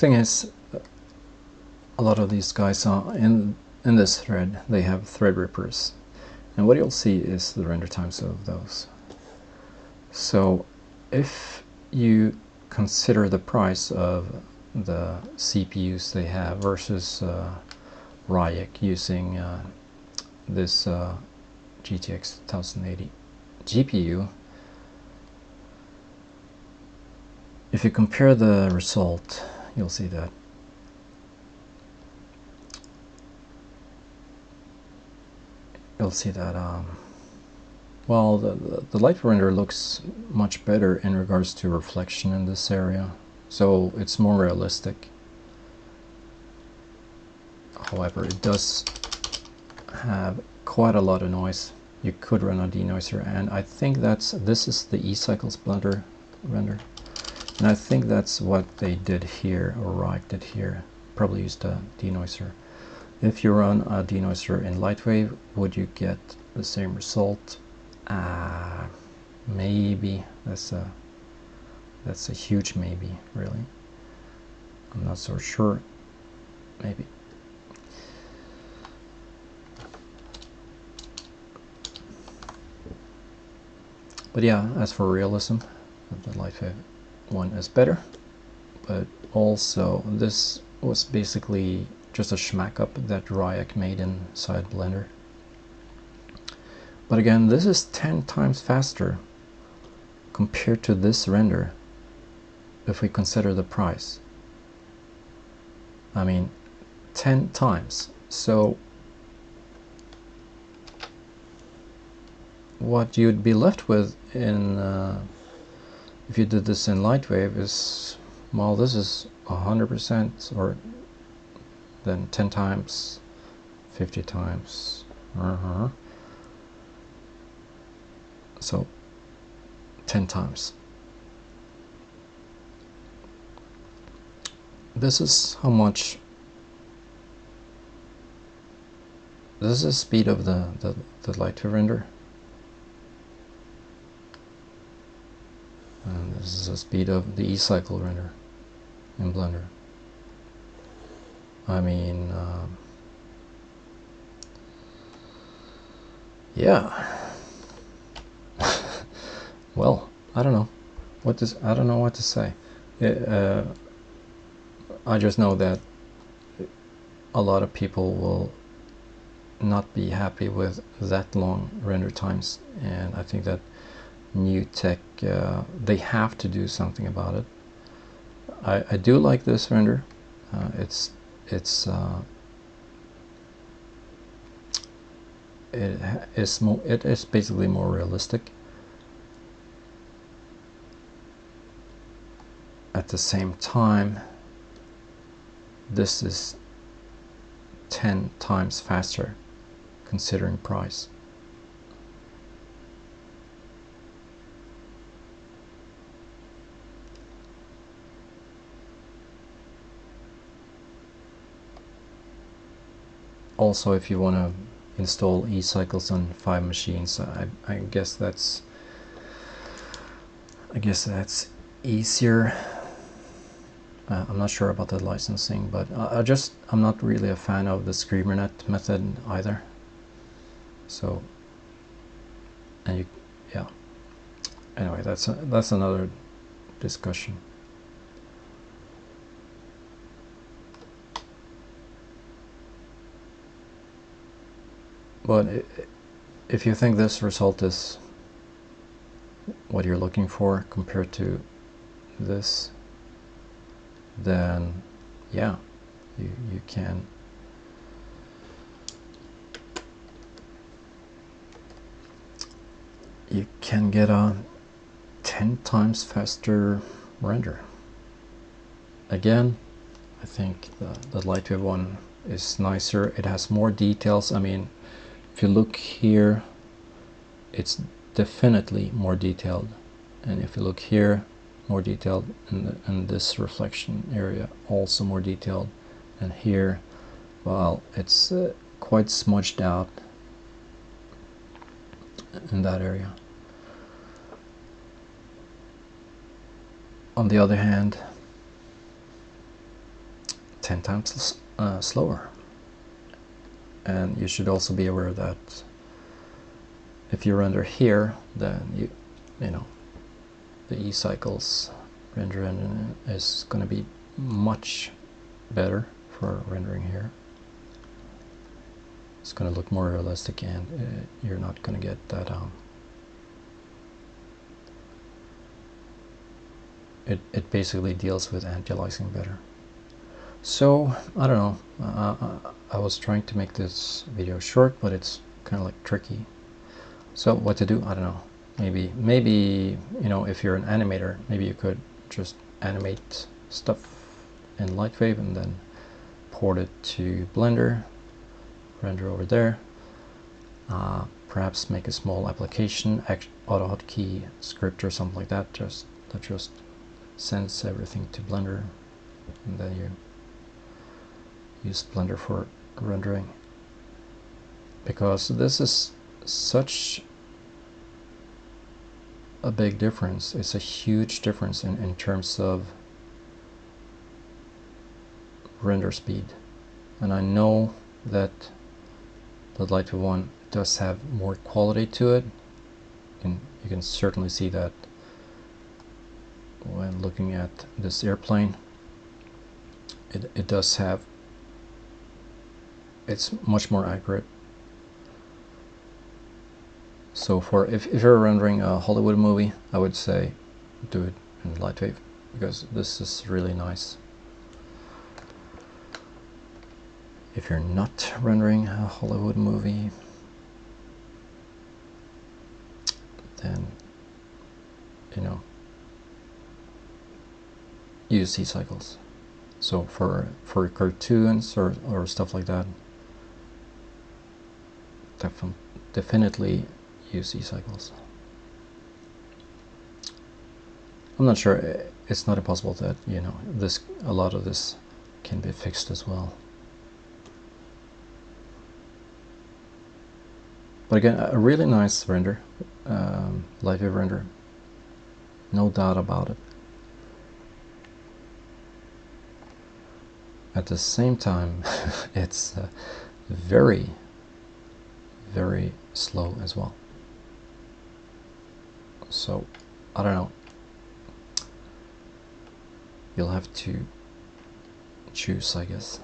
thing is, a lot of these guys are in this thread, they have thread rippers, and what you'll see is the render times of those. So if you consider the price of the CPUs they have versus Ryuk using this GTX 1080 GPU, if you compare the result, you'll see that well, the light render looks much better in regards to reflection in this area, so it's more realistic. However, it does have quite a lot of noise. You could run a denoiser, and I think this is the eCycles blender render, and I think that's what they did here, or Ryuk did here, probably used a denoiser. If you run a denoiser in LightWave, would you get the same result? Maybe. That's a huge maybe, really. I'm not so sure. Maybe. But yeah, as for realism, the LightWave one is better. But also, this was basically just a schmack up that Ryuk made inside Blender. But again, this is 10 times faster compared to this render if we consider the price. I mean, 10 times. So what you'd be left with in if you did this in LightWave is, well, this is 100%, or then 10 times, 50 times, so 10 times. This is how much, this is the speed of the LightWave render, and this is the speed of the eCycle render in Blender. I mean, yeah. Well, I don't know what to say. I just know that a lot of people will not be happy with that long render times, and I think that new tech, they have to do something about it. I do like this render. It is basically more realistic. At the same time, this is 10 times faster considering price. Also, if you want to install eCycles on 5 machines, I guess that's easier. I'm not sure about the licensing, but I'm not really a fan of the ScreamerNet method either. So, and yeah. Anyway, that's another discussion. But if you think this result is what you're looking for compared to this, then yeah, you can get a 10 times faster render. Again, I think the LightWave one is nicer. It has more details. I mean, if you look here, it's definitely more detailed, and if you look here, more detailed, and this reflection area also more detailed, and here, well, it's quite smudged out in that area. On the other hand, 10 times slower. And you should also be aware that if you render here, then you know the eCycles render engine is going to be much better for rendering here. It's going to look more realistic, and you're not going to get that it basically deals with anti-aliasing better. So I don't know, I was trying to make this video short, but it's kind of like tricky. So what to do, I don't know. Maybe you know, if you're an animator, maybe you could just animate stuff in LightWave and then port it to Blender, render over there, perhaps make a small application, AutoHotkey script or something like that, that just sends everything to Blender, and then you use Blender for rendering. Because this is such a big difference. It's a huge difference in terms of render speed. And I know that the LightWave one does have more quality to it, and you can certainly see that when looking at this airplane. It does have, it's much more accurate. So for if you're rendering a Hollywood movie, I would say do it in LightWave, because this is really nice. If you're not rendering a Hollywood movie, then you know, use eCycles. So for cartoons or stuff like that, definitely use eCycles. I'm not sure, it's not impossible that, you know, a lot of this can be fixed as well. But again, a really nice render, LightWave render, no doubt about it. At the same time, it's very, very slow as well. So I don't know, you'll have to choose, I guess.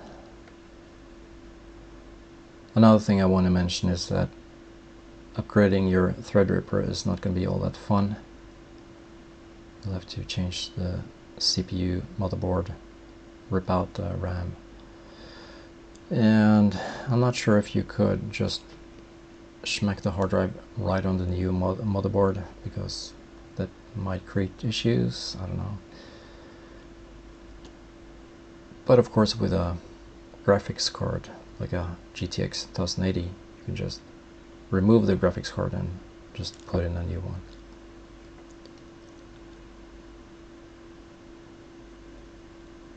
Another thing I want to mention is that upgrading your Threadripper is not going to be all that fun. You'll have to change the CPU, motherboard, rip out the RAM, and I'm not sure if you could just smack the hard drive right on the new motherboard, because that might create issues. I don't know. But of course, with a graphics card like a GTX 1080, you can just remove the graphics card and just put in a new one.